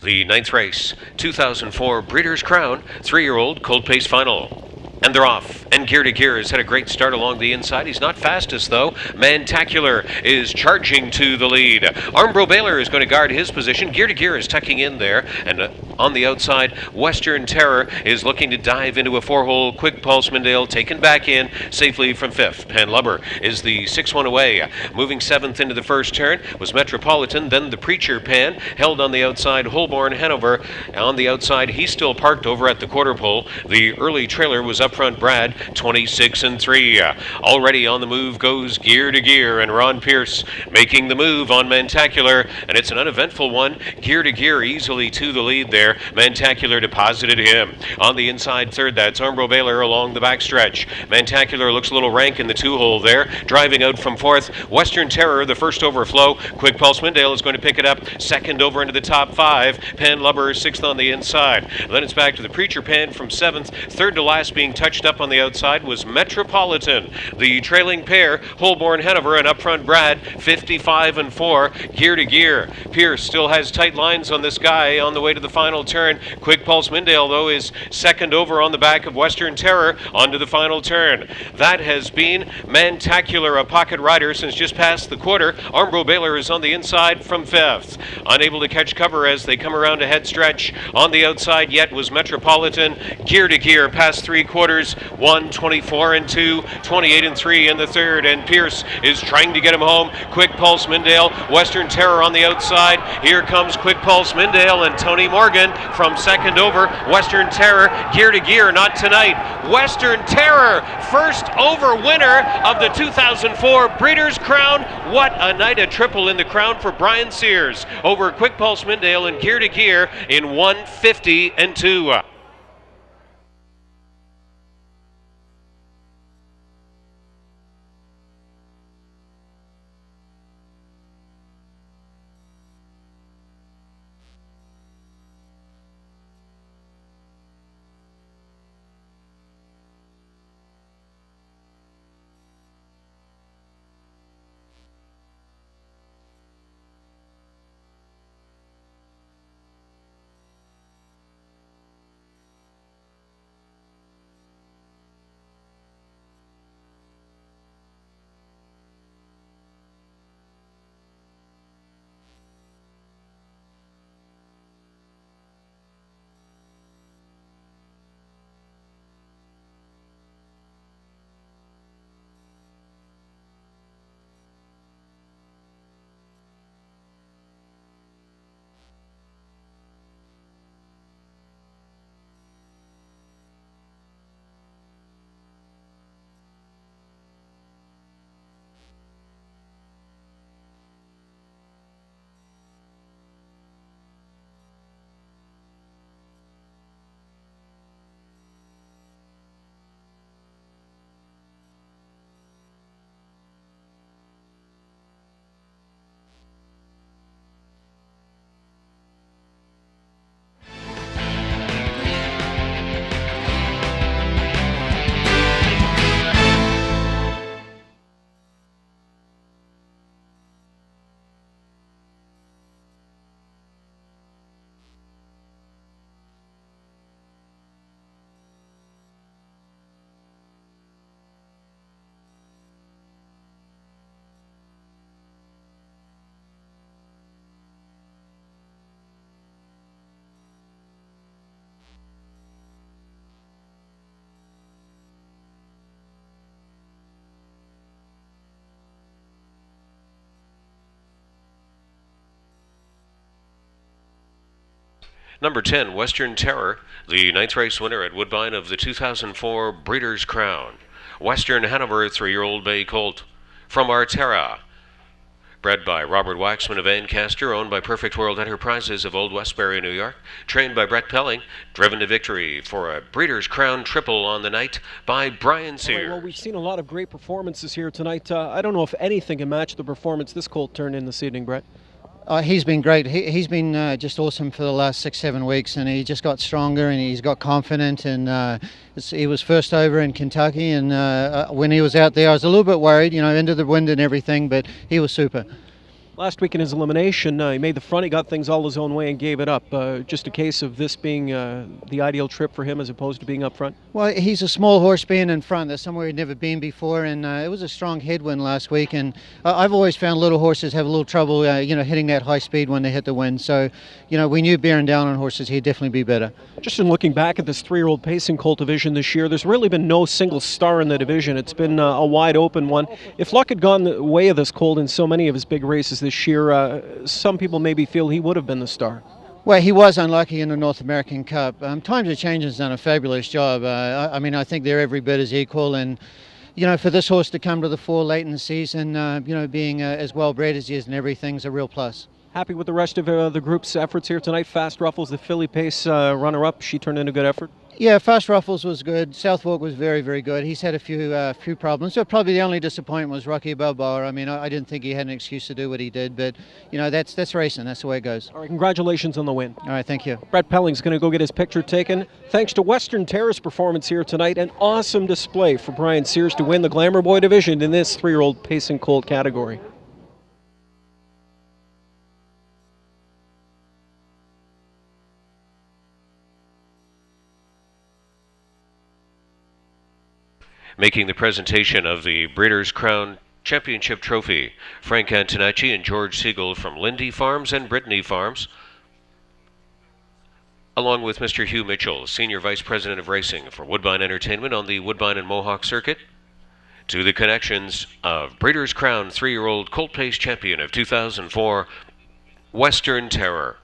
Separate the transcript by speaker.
Speaker 1: the 9th race, 2004 Breeders' Crown, 3-year-old Colt Pace Final. And they're off. And Gear to Gear has had a great start along the inside. He's not fastest, though. Mantacular is charging to the lead. Armbro Baylor is going to guard his position. Gear to Gear is tucking in there. And on the outside, Western Terror is looking to dive into a 4-hole. Quick Pulse Mindale taken back in safely from 5th. Pan Lubber is the 6th one away. Moving 7th into the first turn was Metropolitan. Then the Preacher Pan held on the outside. Holborn Hanover on the outside. He's still parked over at the quarter pole. The early trailer was up front Brad, 26-3. Already on the move goes Gear to Gear, and Ron Pierce making the move on Mantacular, and it's an uneventful one. Gear to Gear easily to the lead there. Mantacular deposited him. On the inside third, that's Armbro Baylor along the backstretch. Mantacular looks a little rank in the 2-hole there. Driving out from 4th, Western Terror, the first overflow. Quick Pulse Mindale is going to pick it up. 2nd over into the top 5. Pan Lubber 6th on the inside. Then it's back to the Preacher Pan from 7th. 3rd to last being touched up on the outside was Metropolitan. The trailing pair, Holborn Hanover and up front Brad, 55-4. Gear to Gear. Pierce still has tight lines on this guy on the way to the final turn. Quick Pulse Mindale, though, is 2nd over on the back of Western Terror onto the final turn. That has been Mantacular, a pocket rider since just past the quarter. Armbro Baylor is on the inside from 5th. Unable to catch cover as they come around a head stretch. On the outside yet was Metropolitan. Gear to Gear past 3/4. 1-24-2, 28-3 in the third, and Pierce is trying to get him home. Quick Pulse Mindale, Western Terror on the outside. Here comes Quick Pulse Mindale and Tony Morgan from 2nd over. Western Terror, Gear to Gear, not tonight. Western Terror, first over winner of the 2004 Breeders' Crown. What a night, a triple in the crown for Brian Sears over Quick Pulse Mindale and Gear to Gear in 150-2. Number 10, Western Terror, the 9th race winner at Woodbine of the 2004 Breeders' Crown. Western Hanover, 3-year-old bay colt. From Arterra. Bred by Robert Waxman of Ancaster, owned by Perfect World Enterprises of Old Westbury, New York. Trained by Brett Pelling, driven to victory for a Breeders' Crown triple on the night by Brian Sears.
Speaker 2: Well, we've seen a lot of great performances here tonight. I don't know if anything can match the performance this colt turned in this evening, Brett.
Speaker 3: He's been great. He's been just awesome for the last 6-7 weeks, and he just got stronger and he's got confident. And he was first over in Kentucky, and when he was out there, I was a little bit worried, into the wind and everything, but he was super.
Speaker 2: Last week in his elimination, he made the front, he got things all his own way and gave it up. Just a case of this being the ideal trip for him as opposed to being up front?
Speaker 3: Well, he's a small horse being in front. That's somewhere he'd never been before, and it was a strong headwind last week. And I've always found little horses have a little trouble, hitting that high speed when they hit the wind. So, we knew bearing down on horses, he'd definitely be better.
Speaker 2: Just in looking back at this 3-year-old pacing colt division this year, there's really been no single star in the division. It's been a wide open one. If luck had gone the way of this colt in so many of his big races this year, some people maybe feel he would have been the star.
Speaker 3: Well, he was unlucky in the North American Cup. Times of Change has done a fabulous job. I think they're every bit as equal. And, for this horse to come to the fore late in the season, being as well bred as he is and everything's a real plus.
Speaker 2: Happy with the rest of the group's efforts here tonight. Fast Ruffles, the filly pace runner-up, she turned in a good effort.
Speaker 3: Yeah, Fast Ruffles was good. Southwark was very, very good. He's had a few problems. So probably the only disappointment was Rocky Balboa. I didn't think he had an excuse to do what he did, but that's racing. That's the way it goes.
Speaker 2: All right, congratulations on the win.
Speaker 3: All right, thank you.
Speaker 2: Brett Pelling's going to go get his picture taken. Thanks to Western Terrace performance here tonight. An awesome display for Brian Sears to win the Glamour Boy division in this 3-year-old pacing colt category.
Speaker 1: Making the presentation of the Breeders' Crown Championship Trophy, Frank Antonacci and George Siegel from Lindy Farms and Brittany Farms, along with Mr. Hugh Mitchell, Senior Vice President of Racing for Woodbine Entertainment on the Woodbine and Mohawk Circuit, to the connections of Breeders' Crown 3-year-old Colt Pace Champion of 2004, Western Terror.